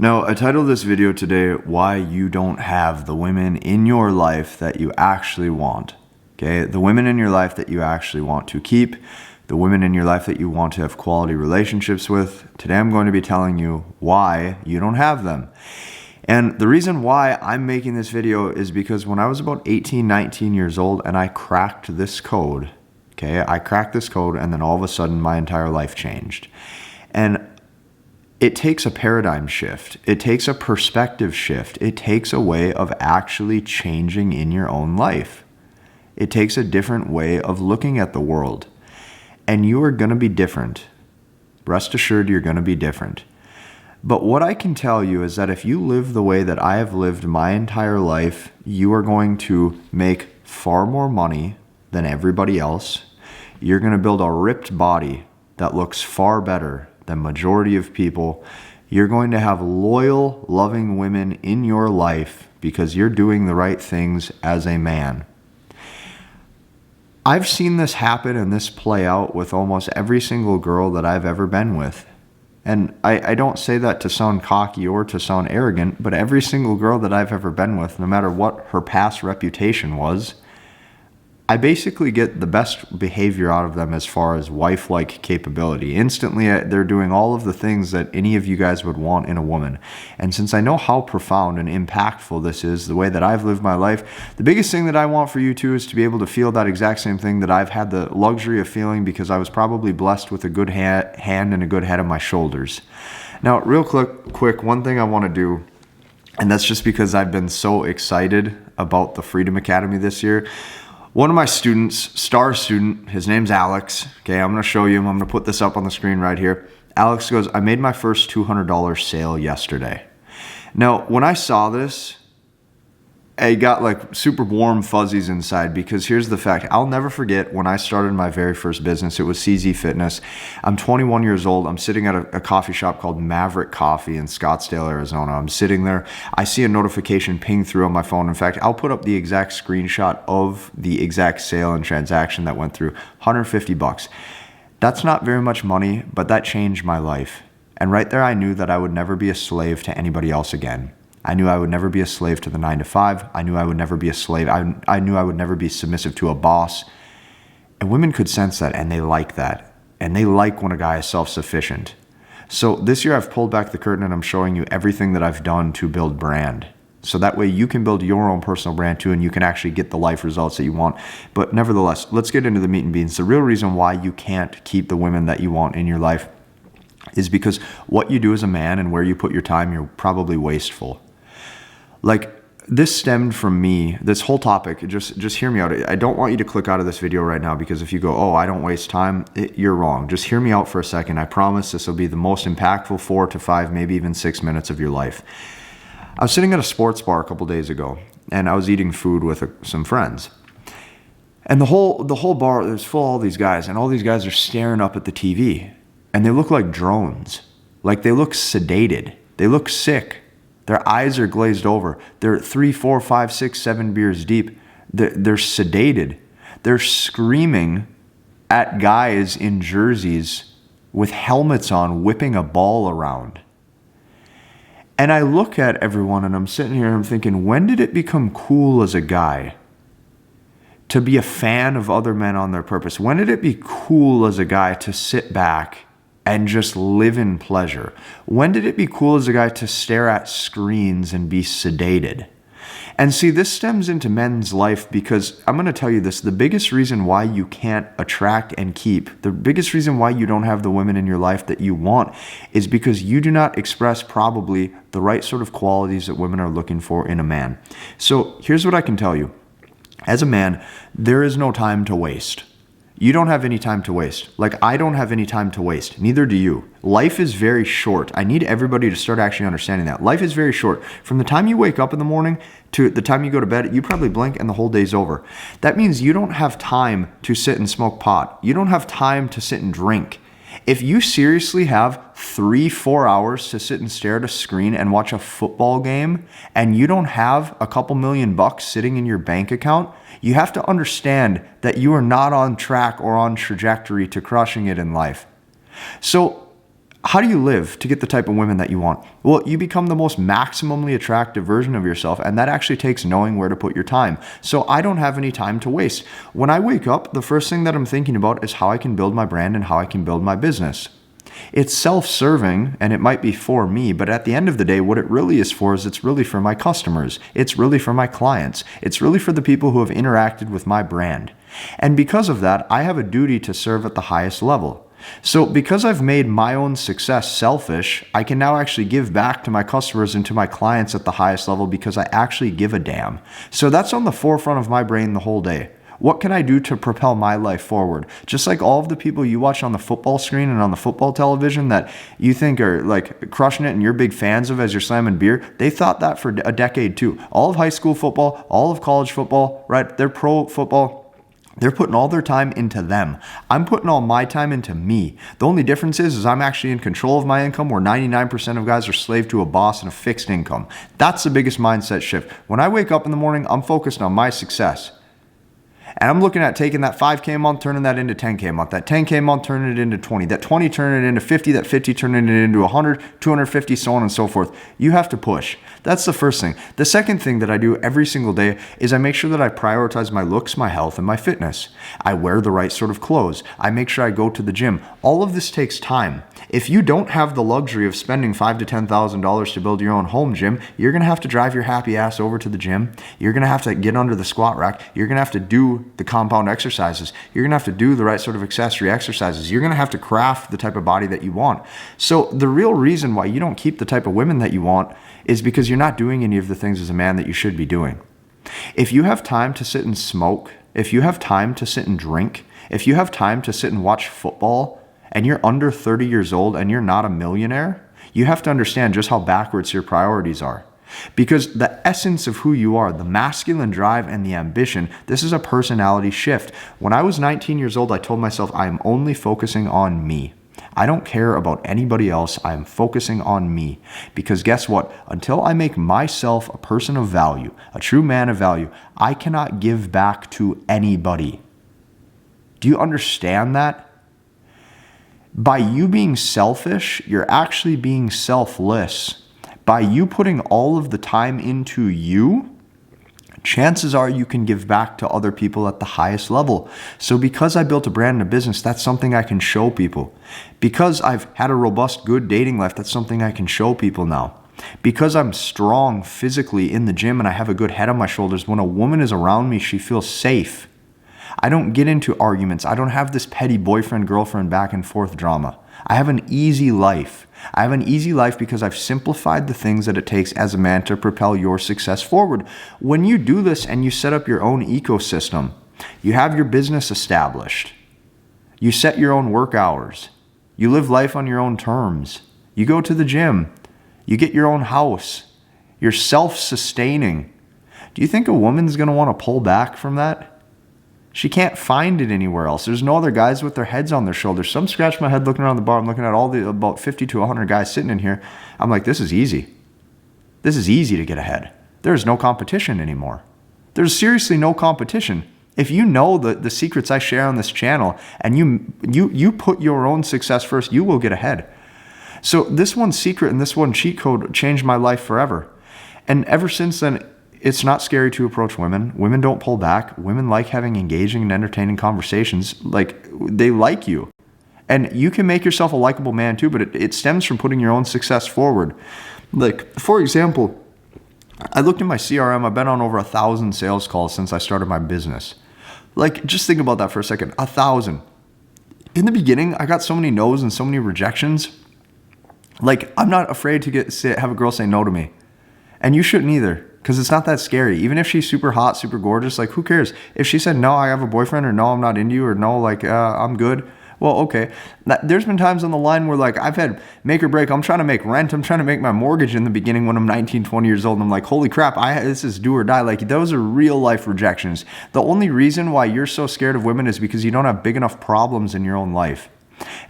Now, I titled this video today, Why You Don't Have the Women in Your Life That You Actually Want. Okay, the women in your life that you actually want to keep, the women in your life that you want to have quality relationships with. Today I'm going to be telling you why you don't have them. And the reason why I'm making this video is because when I was about 18, 19 years old and I cracked this code, and then all of a sudden my entire life changed. And it takes a paradigm shift. It takes a perspective shift. It takes a way of actually changing in your own life. It takes a different way of looking at the world. And you are going to be different. Rest assured, you're going to be different. But what I can tell you is that if you live the way that I have lived my entire life, you are going to make far more money than everybody else. You're going to build a ripped body that looks far better than majority of people. You're going to have loyal, loving women in your life because you're doing the right things as a man. I've seen this happen and this play out with almost every single girl that I've ever been with. And I don't say that to sound cocky or to sound arrogant, but every single girl that I've ever been with, no matter what her past reputation was, I basically get the best behavior out of them as far as wife-like capability. Instantly, they're doing all of the things that any of you guys would want in a woman. And since I know how profound and impactful this is, the way that I've lived my life, the biggest thing that I want for you too is to be able to feel that exact same thing that I've had the luxury of feeling because I was probably blessed with a good hand and a good head on my shoulders. Now, real quick, one thing I want to do, and that's just because I've been so excited about the Freedom Academy this year. One of my students, star student, his name's Alex. Okay, I'm going to show you him. I'm going to put this up on the screen right here. Alex goes, I made my first $200 sale yesterday. Now, when I saw this, I got like super warm fuzzies inside because here's the fact. I'll never forget when I started my very first business. It was CZ Fitness. I'm 21 years old. I'm sitting at a coffee shop called Maverick Coffee in Scottsdale, Arizona. I'm sitting there. I see a notification ping through on my phone. In fact, I'll put up the exact screenshot of the exact sale and transaction that went through. $150. That's not very much money, but that changed my life. And right there, I knew that I would never be a slave to anybody else again. I knew I would never be a slave to the 9-to-5. I knew I would never be a slave. I knew I would never be submissive to a boss. And women could sense that, and they like that. And they like when a guy is self-sufficient. So this year I've pulled back the curtain and I'm showing you everything that I've done to build brand. So that way you can build your own personal brand too, and you can actually get the life results that you want. But nevertheless, let's get into the meat and beans. The real reason why you can't keep the women that you want in your life is because what you do as a man and where you put your time, you're probably wasteful. Like, this stemmed from me, this whole topic, just hear me out. I don't want you to click out of this video right now because if you go, oh, I don't waste time, you're wrong. Just hear me out for a second. I promise this will be the most impactful 4 to 5, maybe even 6 minutes of your life. I was sitting at a sports bar a couple days ago and I was eating food with some friends. And the whole bar, there's full of all these guys, and all these guys are staring up at the TV and they look like drones. Like, they look sedated. They look sick. Their eyes are glazed over. They're 3, 4, 5, 6, 7 beers deep. They're sedated. They're screaming at guys in jerseys with helmets on, whipping a ball around. And I look at everyone and I'm sitting here and I'm thinking, when did it become cool as a guy to be a fan of other men on their purpose? When did it be cool as a guy to sit back and just live in pleasure? When did it be cool as a guy to stare at screens and be sedated? And see, this stems into men's life because I'm going to tell you this, the biggest reason why you can't attract and keep, the biggest reason why you don't have the women in your life that you want is because you do not express probably the right sort of qualities that women are looking for in a man. So here's what I can tell you. As a man, there is no time to waste. You don't have any time to waste. Like, I don't have any time to waste. Neither do you. Life is very short. I need everybody to start actually understanding that. Life is very short. From the time you wake up in the morning to the time you go to bed, you probably blink and the whole day's over. That means you don't have time to sit and smoke pot. You don't have time to sit and drink. If you seriously have 3-4 hours to sit and stare at a screen and watch a football game and you don't have a couple $1,000,000 sitting in your bank account, you have to understand that you are not on track or on trajectory to crushing it in life. So How do you live to get the type of women that you want? Well, you become the most maximally attractive version of yourself, and that actually takes knowing where to put your time. So I don't have any time to waste. When I wake up, the first thing that I'm thinking about is how I can build my brand and how I can build my business. It's self-serving, and it might be for me, but at the end of the day, what it really is for is it's really for my customers. It's really for my clients. It's really for the people who have interacted with my brand. And because of that, I have a duty to serve at the highest level. So because I've made my own success selfish, I can now actually give back to my customers and to my clients at the highest level because I actually give a damn. So that's on the forefront of my brain the whole day. What can I do to propel my life forward? Just like all of the people you watch on the football screen and on the football television that you think are like crushing it and you're big fans of as you're slamming beer, they thought that for a decade too. All of high school football, all of college football, right? They're pro football. They're putting all their time into them. I'm putting all my time into me. The only difference is I'm actually in control of my income, where 99% of guys are slave to a boss and a fixed income. That's the biggest mindset shift. When I wake up in the morning, I'm focused on my success. And I'm looking at taking that 5K a month, turning that into 10K a month, that 10K a month, turning it into 20, that 20, turning it into 50, that 50, turning it into 100, 250, so on and so forth. You have to push. That's the first thing. The second thing that I do every single day is I make sure that I prioritize my looks, my health, and my fitness. I wear the right sort of clothes. I make sure I go to the gym. All of this takes time. If you don't have the luxury of spending $5,000 to $10,000 to build your own home gym, you're going to have to drive your happy ass over to the gym. You're going to have to get under the squat rack. You're going to have to do the compound exercises. You're going to have to do the right sort of accessory exercises. You're going to have to craft the type of body that you want. So the real reason why you don't keep the type of women that you want is because you're not doing any of the things as a man that you should be doing. If you have time to sit and smoke, if you have time to sit and drink, if you have time to sit and watch football, and you're under 30 years old and you're not a millionaire, you have to understand just how backwards your priorities are. Because the essence of who you are, the masculine drive and the ambition, this is a personality shift. When I was 19 years old, I told myself I am only focusing on me. I don't care about anybody else. I am focusing on me. Because guess what? Until I make myself a person of value, a true man of value, I cannot give back to anybody. Do you understand that? By you being selfish, you're actually being selfless. By you putting all of the time into you, chances are you can give back to other people at the highest level. So because I built a brand and a business, that's something I can show people. Because I've had a robust, good dating life, that's something I can show people now. Because I'm strong physically in the gym and I have a good head on my shoulders, when a woman is around me, she feels safe. I don't get into arguments. I don't have this petty boyfriend-girlfriend back and forth drama. I have an easy life. I have an easy life because I've simplified the things that it takes as a man to propel your success forward. When you do this and you set up your own ecosystem, you have your business established. You set your own work hours. You live life on your own terms. You go to the gym. You get your own house. You're self-sustaining. Do you think a woman's going to want to pull back from that? She can't find it anywhere else. There's no other guys with their heads on their shoulders. Some scratch my head looking around the bar. I'm looking at all the about 50 to 100 guys sitting in here. I'm like, this is easy. This is easy to get ahead. There's no competition anymore. There's seriously no competition. If you know the secrets I share on this channel and you put your own success first, you will get ahead. So this one secret and this one cheat code changed my life forever. And ever since then, it's not scary to approach women. Women don't pull back. Women like having engaging and entertaining conversations. Like, they like you. And you can make yourself a likable man too, but it stems from putting your own success forward. Like, for example, I looked at my CRM. I've been on over 1,000 sales calls since I started my business. Like, just think about that for a second. 1,000. In the beginning, I got so many no's and so many rejections. Like, I'm not afraid to have a girl say no to me. And you shouldn't either. Because it's not that scary. Even if she's super hot, super gorgeous, like, who cares? If she said, no, I have a boyfriend, or no, I'm not into you, or no, like, I'm good. Well, okay. There's been times on the line where, like, I've had make or break. I'm trying to make rent. I'm trying to make my mortgage in the beginning when I'm 19, 20 years old. And I'm like, holy crap, this is do or die. Like, those are real life rejections. The only reason why you're so scared of women is because you don't have big enough problems in your own life.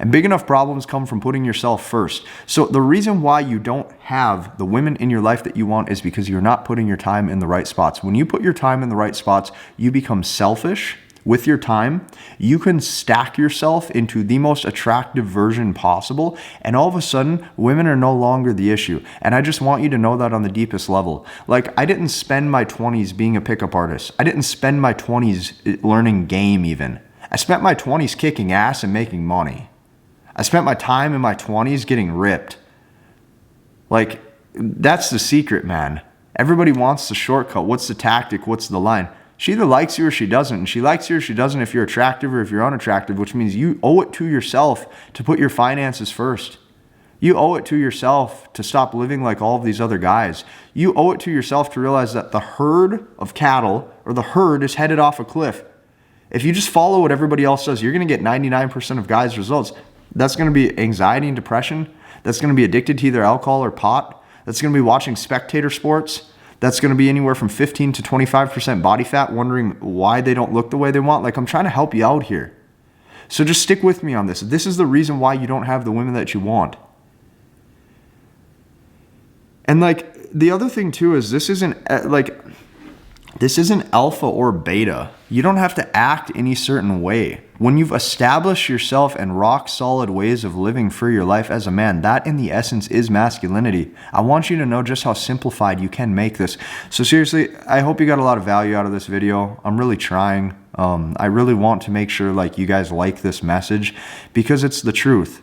And big enough problems come from putting yourself first. So the reason why you don't have the women in your life that you want is because you're not putting your time in the right spots. When you put your time in the right spots, you become selfish. with your time, you can stack yourself into the most attractive version possible. And all of a sudden, women are no longer the issue. And I just want you to know that on the deepest level. Like, I didn't spend my 20s being a pickup artist. I didn't spend my 20s learning game even. I spent my 20s kicking ass and making money. I spent my time in my 20s getting ripped. Like, that's the secret, man. Everybody wants the shortcut. What's the tactic? What's the line? She either likes you or she doesn't. And she likes you or she doesn't if you're attractive or if you're unattractive, which means you owe it to yourself to put your finances first. You owe it to yourself to stop living like all of these other guys. You owe it to yourself to realize that the herd of cattle or the herd is headed off a cliff. If you just follow what everybody else does, you're going to get 99% of guys' results. That's going to be anxiety and depression. That's going to be addicted to either alcohol or pot. That's going to be watching spectator sports. That's going to be anywhere from 15 to 25% body fat, wondering why they don't look the way they want. Like, I'm trying to help you out here. So just stick with me on this. This is the reason why you don't have the women that you want. And like, the other thing too is this isn't alpha or beta. You don't have to act any certain way. When you've established yourself in rock solid ways of living for your life as a man, that in the essence is masculinity. I want you to know just how simplified you can make this. So seriously, I hope you got a lot of value out of this video. I'm really trying. I really want to make sure like you guys like this message because it's the truth.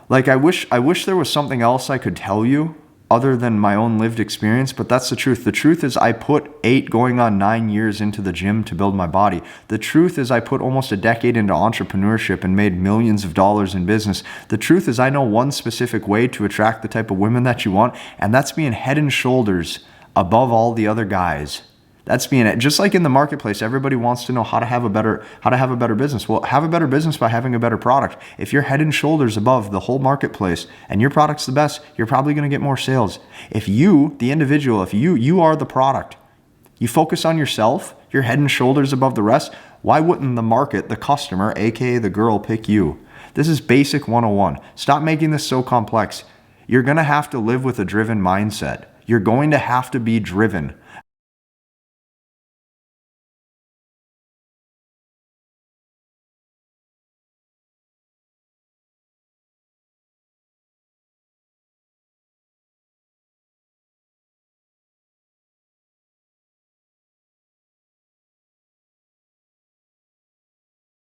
Like, I wish there was something else I could tell you other than my own lived experience, but that's the truth. The truth is I put 8 going on 9 years into the gym to build my body. The truth is I put almost a decade into entrepreneurship and made millions of dollars in business. The truth is I know one specific way to attract the type of women that you want, and that's being head and shoulders above all the other guys. That's being it. Just like in the marketplace, everybody wants to know how to have a better business. Well, have a better business by having a better product. If you're head and shoulders above the whole marketplace and your product's the best, you're probably going to get more sales. If you, the individual, if you are the product, you focus on yourself, you're head and shoulders above the rest, why wouldn't the market, the customer, aka the girl, pick you? This is basic 101. Stop making this so complex. You're going to have to live with a driven mindset. You're going to have to be driven.